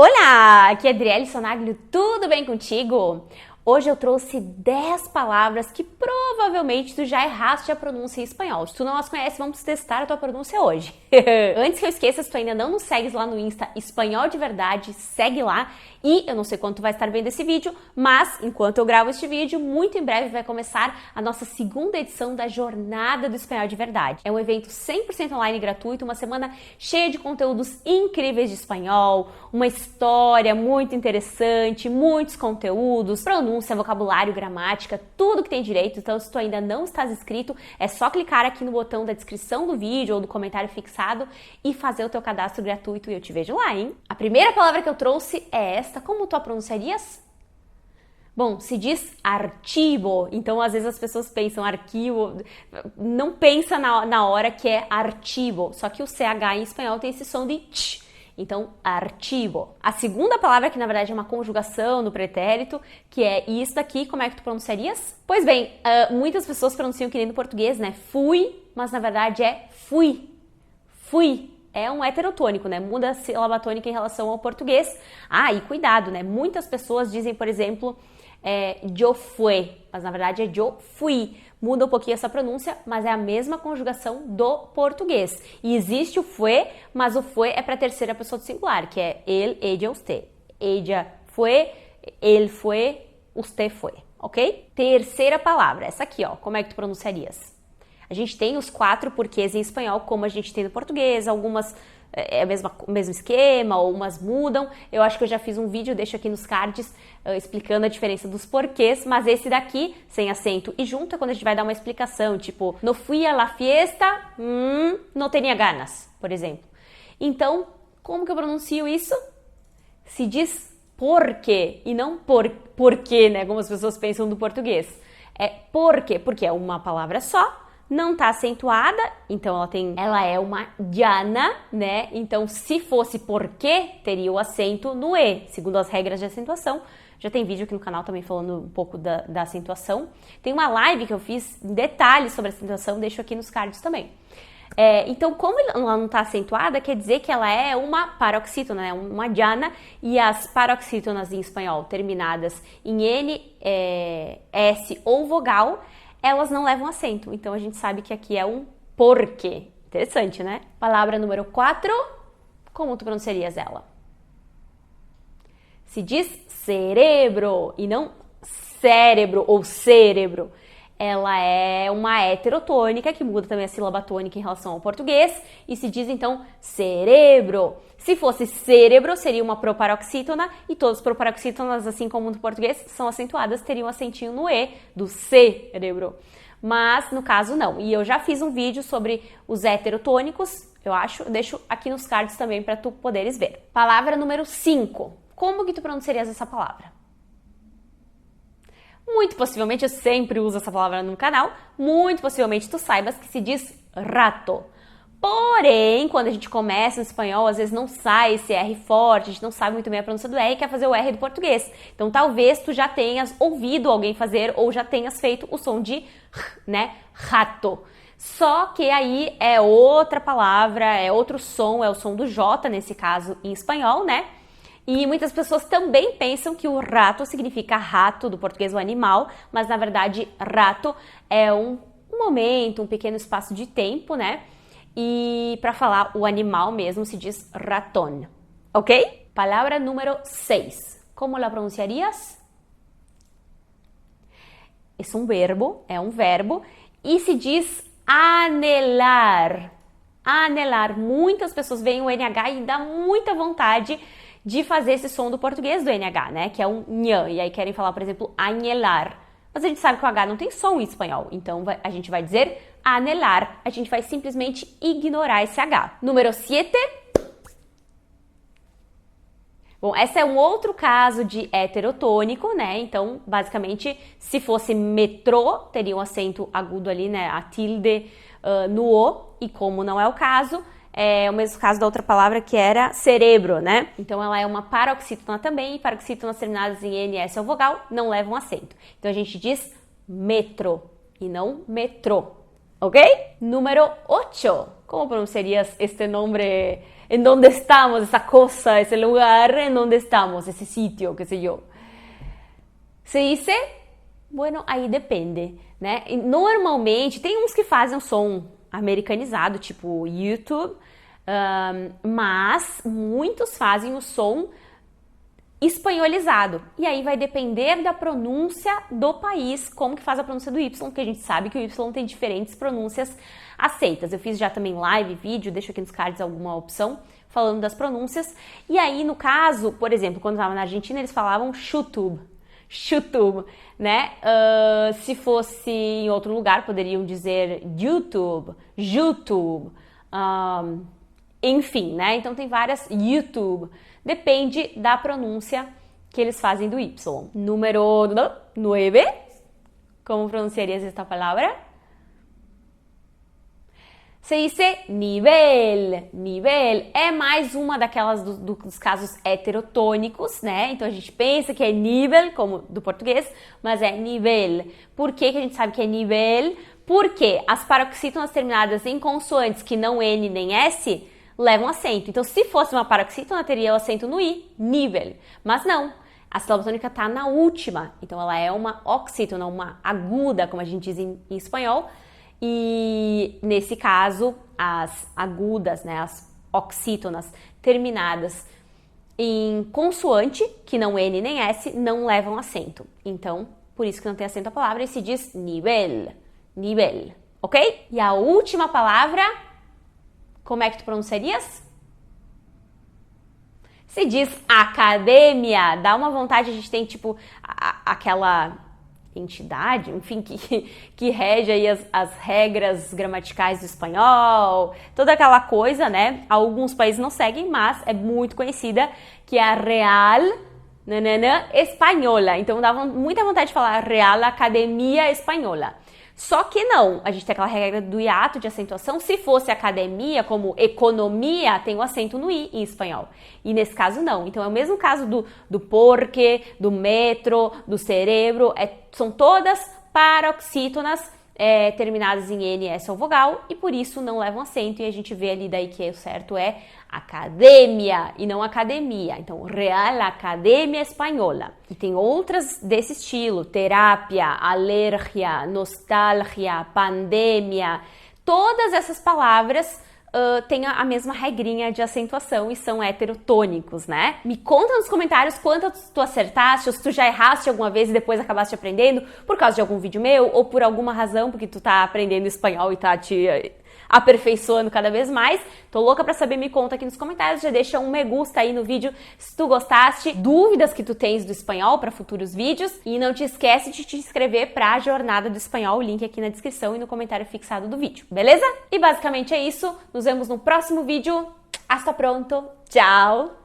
Olá, aqui é Adriele Sonaglio, tudo bem contigo? Hoje eu trouxe 10 palavras que provavelmente tu já erraste a pronúncia em espanhol. Se tu não as conhece, vamos testar a tua pronúncia hoje. Antes que eu esqueça, se tu ainda não nos segues lá no Insta Espanhol de Verdade, segue lá. E eu não sei quando tu vai estar vendo esse vídeo, mas enquanto eu gravo este vídeo, muito em breve vai começar a nossa segunda edição da Jornada do Espanhol de Verdade. É um evento 100% online gratuito, uma semana cheia de conteúdos incríveis de espanhol, uma história muito interessante, muitos conteúdos, pronúncia, vocabulário, gramática, tudo que tem direito. Então, se tu ainda não estás inscrito, é só clicar aqui no botão da descrição do vídeo ou do comentário fixado e fazer o teu cadastro gratuito e eu te vejo lá, hein? A primeira palavra que eu trouxe é esta. Como tu a pronunciarias? Bom, se diz archivo, então às vezes as pessoas pensam arquivo, não pensa na hora que é archivo, só que o CH em espanhol tem esse som de ch, então archivo. A segunda palavra, que na verdade é uma conjugação no pretérito, que é isso daqui, como é que tu pronunciarias? Pois bem, muitas pessoas pronunciam que nem no português, né? Fui, mas na verdade é fui, fui. É um heterotônico, né? Muda a sílaba tônica em relação ao português. Ah, e cuidado, né? Muitas pessoas dizem, por exemplo, yo fue, mas na verdade é yo fui. Muda um pouquinho essa pronúncia, mas é a mesma conjugação do português. E existe o fue, mas o fue é para a terceira pessoa do singular, que é ele, ella, usted. Ella fue, ele fue, usted fue, ok? Terceira palavra, essa aqui, ó. Como é que tu pronunciarias? A gente tem os 4 porquês em espanhol, como a gente tem no português, algumas é o mesmo esquema, ou umas mudam. Eu acho que eu já fiz um vídeo, deixo aqui nos cards, explicando a diferença dos porquês, mas esse daqui, sem acento e junto, é quando a gente vai dar uma explicação, tipo, no fui a la fiesta, no tenía ganas, por exemplo. Então, como que eu pronuncio isso? Se diz porque, e não porquê, né, como as pessoas pensam do português. É porque, porque é uma palavra só, não tá acentuada, então ela é uma llana, né? Então, se fosse porque, teria o acento no E, segundo as regras de acentuação. Já tem vídeo aqui no canal também falando um pouco da acentuação. Tem uma live que eu fiz em detalhes sobre a acentuação, deixo aqui nos cards também. Então, como ela não está acentuada, quer dizer que ela é uma paroxítona, né? Uma llana, e as paroxítonas em espanhol terminadas em N, S ou vogal, elas não levam acento, então a gente sabe que aqui é um porquê. Interessante, né? Palavra número 4, como tu pronunciarias ela? Se diz cerebro e não cérebro ou cérebro. Ela é uma heterotônica, que muda também a sílaba tônica em relação ao português, e se diz então cerebro. Se fosse cérebro, seria uma proparoxítona, e todas as proparoxítonas, assim como no português, são acentuadas, teriam um acentinho no E, do cérebro. Mas, no caso, não. E eu já fiz um vídeo sobre os heterotônicos, eu deixo aqui nos cards também para tu poderes ver. Palavra número 5. Como que tu pronunciarias essa palavra? Muito possivelmente, eu sempre uso essa palavra no canal, muito possivelmente tu saibas que se diz rato. Porém, quando a gente começa no espanhol, às vezes não sai esse R forte, a gente não sabe muito bem a pronúncia do R e quer fazer o R do português. Então, talvez tu já tenhas ouvido alguém fazer ou já tenhas feito o som de R, né? Rato. Só que aí é outra palavra, é outro som, é o som do J, nesse caso, em espanhol, né? E muitas pessoas também pensam que o rato significa rato, do português o animal, mas na verdade rato é um momento, um pequeno espaço de tempo, né? E para falar o animal mesmo se diz ratón, ok? Palavra número 6. Como la pronunciarias? É um verbo e se diz anelar. Anelar. Muitas pessoas veem o NH e dá muita vontade de fazer esse som do português do NH, né? Que é um nhã. E aí querem falar, por exemplo, anelar. Mas a gente sabe que o H não tem som em espanhol. Então a gente vai dizer anelar. A gente vai simplesmente ignorar esse H. Número 7. Bom, esse é um outro caso de heterotônico, né? Então, basicamente, se fosse metrô, teria um acento agudo ali, né? A tilde no O. E como não é o caso, é o mesmo caso da outra palavra que era cerebro, né? Então ela é uma paroxítona também, e paroxítonas terminadas em N, S ou vogal não levam acento. Então a gente diz metro e não metrô, ok? Número 8. Como pronunciarias este nome ¿En dónde estamos? Esa cosa, ese lugar, ¿en dónde estamos? Ese sitio, qué sé yo. Se dice, bueno, aí depende, né? E normalmente, tem uns que fazem um som americanizado, tipo YouTube, mas muitos fazem o som espanholizado. E aí vai depender da pronúncia do país, como que faz a pronúncia do Y, porque a gente sabe que o Y tem diferentes pronúncias aceitas. Eu fiz já também live, vídeo, deixo aqui nos cards alguma opção falando das pronúncias. E aí, no caso, por exemplo, quando eu estava na Argentina, eles falavam YouTube, né? Se fosse em outro lugar, poderiam dizer YouTube, enfim, né? Então tem várias YouTube. Depende da pronúncia que eles fazem do Y. Número 9. Como pronunciarias esta palavra? Se dice nivel. Nivel é mais uma daquelas dos casos heterotônicos, né? Então a gente pensa que é nível, como do português, mas é nivel. Por que a gente sabe que é nivel? Porque as paroxítonas terminadas em consoantes que não N nem S levam acento. Então, se fosse uma paroxítona, teria o acento no I, nível. Mas não, a sílaba tônica está na última. Então, ela é uma oxítona, uma aguda, como a gente diz em espanhol. E, nesse caso, as agudas, né, as oxítonas terminadas em consoante, que não N nem S, não levam acento. Então, por isso que não tem acento a palavra e se diz nível. Nível, ok? E a última palavra... Como é que tu pronunciarias? Se diz academia, dá uma vontade, a gente tem tipo aquela entidade, enfim, que rege aí as regras gramaticais do espanhol, toda aquela coisa, né? Alguns países não seguem, mas é muito conhecida, que é a Real Espanhola. Então dá muita vontade de falar Real Academia Espanhola. Só que não, a gente tem aquela regra do hiato de acentuação. Se fosse academia, como economia, tem o acento no I em espanhol. E nesse caso não. Então é o mesmo caso do porque, do metro, do cerebro. São todas paroxítonas terminadas em N, S ou vogal. E por isso não levam acento. E a gente vê ali daí que o certo é academia e não academia. Então, Real Academia Espanhola. E tem outras desse estilo, terapia, alergia, nostalgia, pandemia. Todas essas palavras têm a mesma regrinha de acentuação e são heterotônicos, né? Me conta nos comentários quantas tu acertaste, ou se tu já erraste alguma vez e depois acabaste aprendendo por causa de algum vídeo meu ou por alguma razão, porque tu tá aprendendo espanhol e tá te aperfeiçoando cada vez mais. Tô louca pra saber, me conta aqui nos comentários, já deixa um me gusta aí no vídeo se tu gostaste, dúvidas que tu tens do espanhol para futuros vídeos e não te esquece de te inscrever pra Jornada do Espanhol, o link aqui na descrição e no comentário fixado do vídeo, beleza? E basicamente é isso, nos vemos no próximo vídeo, hasta pronto, tchau!